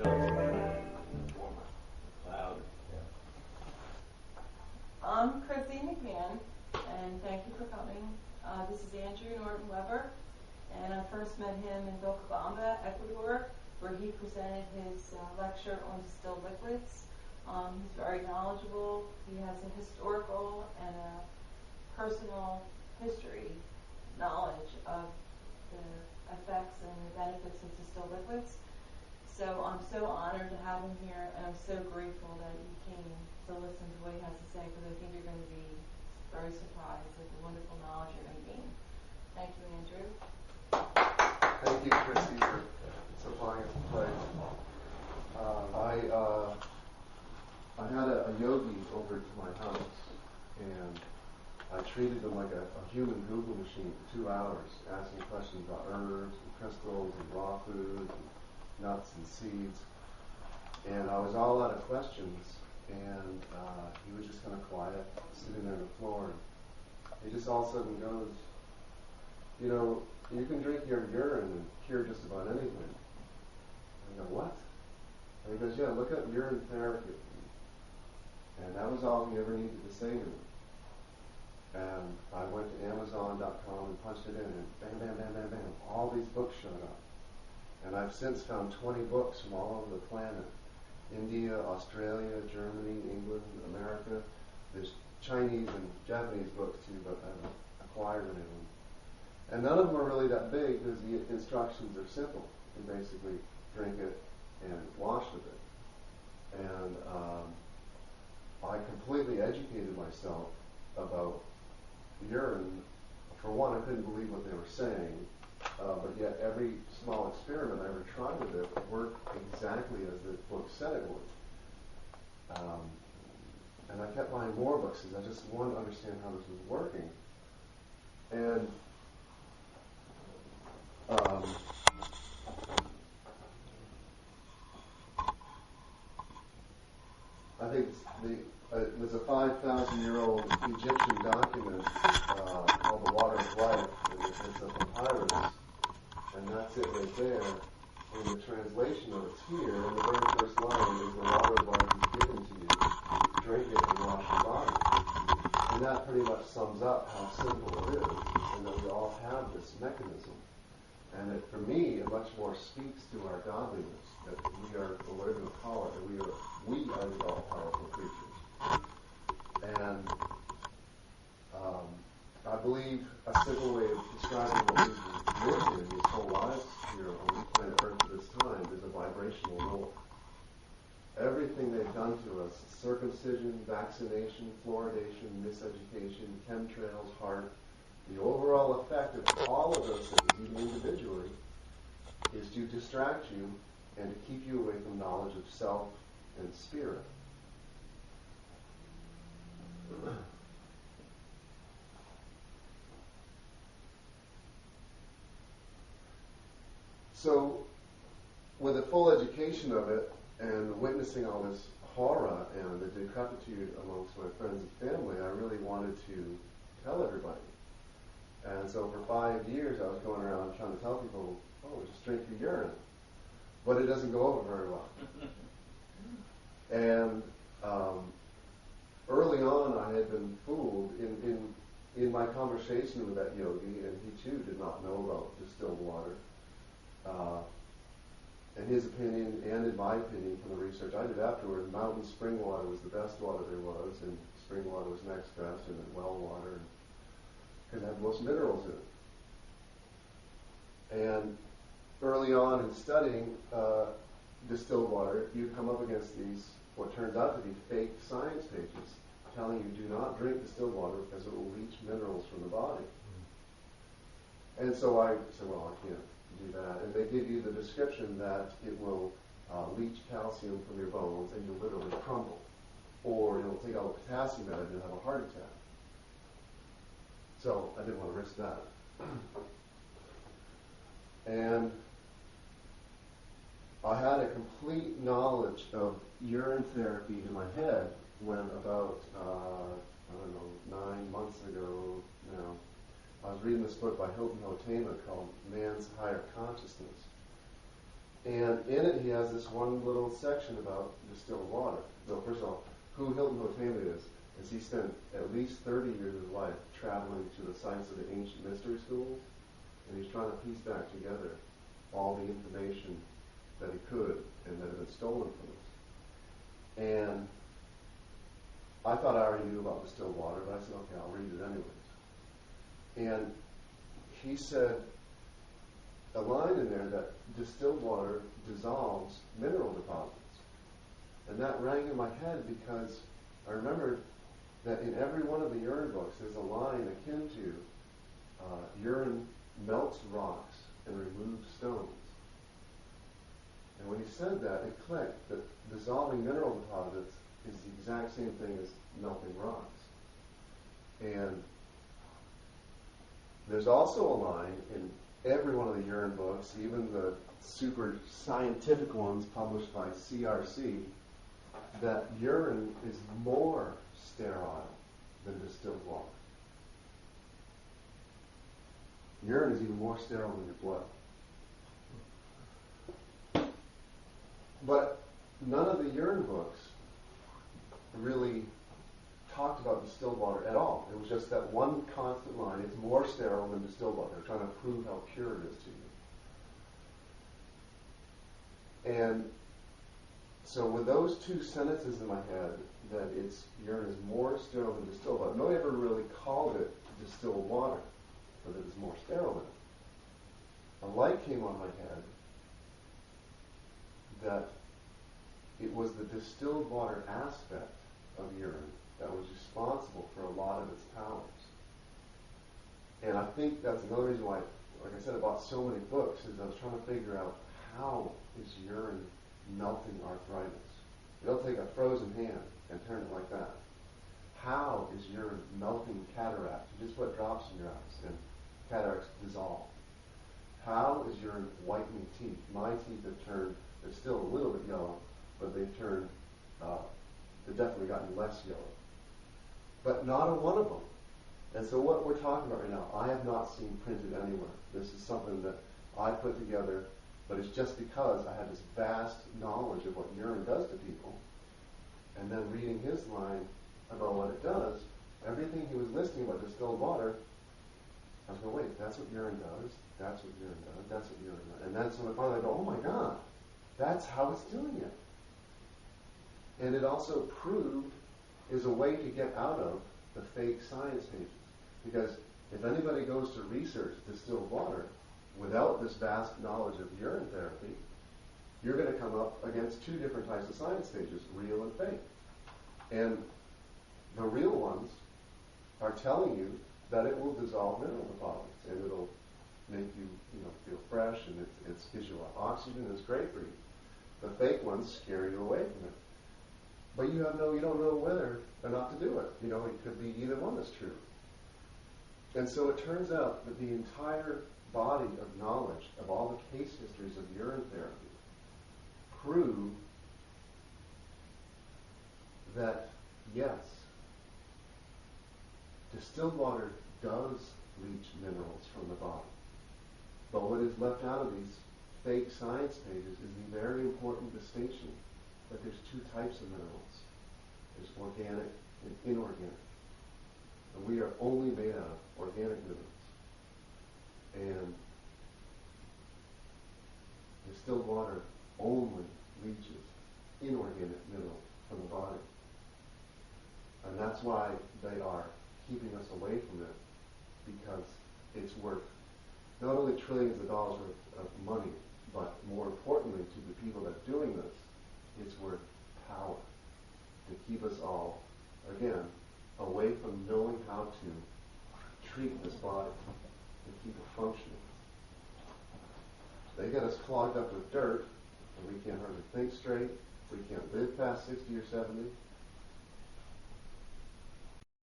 Loud. I'm Chrissy McMahon, and thank you for coming. This is Andrew Norton Weber, and I first met him in Vilcabamba, Ecuador, where he presented his lecture on distilled liquids. He's very knowledgeable. He has a historical and a personal history knowledge of the effects and the benefits of distilled liquids. So I'm so honored to have him here, and I'm so grateful that you came to listen to what he has to say, because I think you're going to be very surprised at the wonderful knowledge you're going to gain. Thank you, Andrew. Thank you, Chrissy, for supplying us the place. I had a yogi over to my house, and I treated him like a human Google machine for 2 hours, asking questions about herbs and crystals and raw foods and nuts and seeds. And I was all out of questions, and he was just kind of quiet, sitting there on the floor. And he just all of a sudden goes, you know, you can drink your urine and cure just about anything. I go, what? And he goes, yeah, look up urine therapy. And that was all he ever needed to say to me. And I went to Amazon.com and punched it in, and bam, bam, bam, bam, bam, all these books showed up. And I've since found 20 books from all over the planet. India, Australia, Germany, England, America. There's Chinese and Japanese books too, but I haven't acquired any of them. And none of them are really that big, because the instructions are simple. You basically drink it and wash with it. And I completely educated myself about urine. For one, I couldn't believe what they were saying, but yet every small experiment I ever tried with it worked exactly as the book said it would. And I kept buying more books because I just wanted to understand how this was working. And I think there's a 5,000-year-old Egyptian document called the Water of Life. It's a papyrus, and that's it right there. And the translation of it's here, and the very first line is, the water of life is given to you. Drink it and wash your body. And that pretty much sums up how simple it is, and that we all have this mechanism. And that for me, it much more speaks to our godliness, that we are, or whatever you call it, that we are the all-powerful creatures. And I believe a simple way of describing what we've lived in these whole lives here on planet Earth at this time is a vibrational war. Everything they've done to us, circumcision, vaccination, fluoridation, miseducation, chemtrails, heart, the overall effect of all of those things, even individually, is to distract you and to keep you away from knowledge of self and spirit. So, with a full education of it and witnessing all this horror and the decrepitude amongst my friends and family, I really wanted to tell everybody. And so for 5 years I was going around trying to tell people, oh, just drink your urine. But it doesn't go over very well. And early on I had been fooled in my conversation with that yogi, and he too did not know about distilled water. In his opinion, and in my opinion from the research I did afterward, mountain spring water was the best water there was, and spring water was next best, and then well water, because it had most minerals in it. And early on in studying distilled water, you come up against these, what turns out to be fake science pages, telling you do not drink distilled water because it will leach minerals from the body. And so I said, well, I can't do that. And they give you the description that it will leach calcium from your bones and you'll literally crumble. Or it'll take all the potassium out and you'll have a heart attack. So I didn't want to risk that. And I had a complete knowledge of urine therapy in my head when about, 9 months ago now, I was reading this book by Hilton Hotema called Man's Higher Consciousness. And in it, he has this one little section about distilled water. So first of all, who Hilton Hotema is he spent at least 30 years of his life traveling to the sites of the ancient mystery schools, and he's trying to piece back together all the information that he could and that had been stolen from us. And I thought I already knew about distilled water, but I said, okay, I'll read it anyways. And he said a line in there that distilled water dissolves mineral deposits. And that rang in my head because I remembered that in every one of the urine books there's a line akin to urine melts rocks and removes stones. And when he said that, it clicked that dissolving mineral deposits is the exact same thing as melting rocks. And there's also a line in every one of the urine books, even the super scientific ones published by CRC, that urine is more sterile than distilled water. Urine is even more sterile than your blood. But none of the urine books really talked about distilled water at all. It was just that one constant line, it's more sterile than distilled water. They're trying to prove how pure it is to you. And so with those two sentences in my head, that urine is more sterile than distilled water, nobody ever really called it distilled water, but it is more sterile than it. A light came on my head that it was the distilled water aspect of urine that was responsible for a lot of its powers. And I think that's another reason why, like I said, I bought so many books, is I was trying to figure out how is urine melting arthritis. You don't take a frozen hand and turn it like that. How is urine melting cataracts? You just put drops in your eyes and cataracts dissolve. How is urine whitening teeth? My teeth have turned, they're still a little bit yellow, but they've turned, they've definitely gotten less yellow. But not a one of them. And so what we're talking about right now, I have not seen printed anywhere. This is something that I put together, but it's just because I had this vast knowledge of what urine does to people. And then reading his line about what it does, everything he was listing about distilled water, I was going, wait, that's what urine does, that's what urine does, that's what urine does. And then so finally I go, oh my God, that's how it's doing it. And it also proved is a way to get out of the fake science pages. Because if anybody goes to research distilled water without this vast knowledge of urine therapy, you're going to come up against two different types of science pages, real and fake. And the real ones are telling you that it will dissolve mineral deposits and it'll make you, feel fresh and it gives you oxygen and it's great for you. The fake ones scare you away from it. But you don't know whether or not to do it. It could be either one that's true. And so it turns out that the entire body of knowledge of all the case histories of urine therapy prove that, yes, distilled water does leach minerals from the body. But what is left out of these fake science pages is the very important distinction that there's two types of minerals. There's organic and inorganic. And we are only made out of organic minerals. And distilled water only leaches inorganic minerals from the body. And that's why they are keeping us away from it, because it's worth not only trillions of dollars worth of money, but more importantly to the people that are doing this, it's worth power to keep us all, again, away from knowing how to treat this body and keep it functioning. They get us clogged up with dirt, and we can't hardly think straight. We can't live past 60 or 70.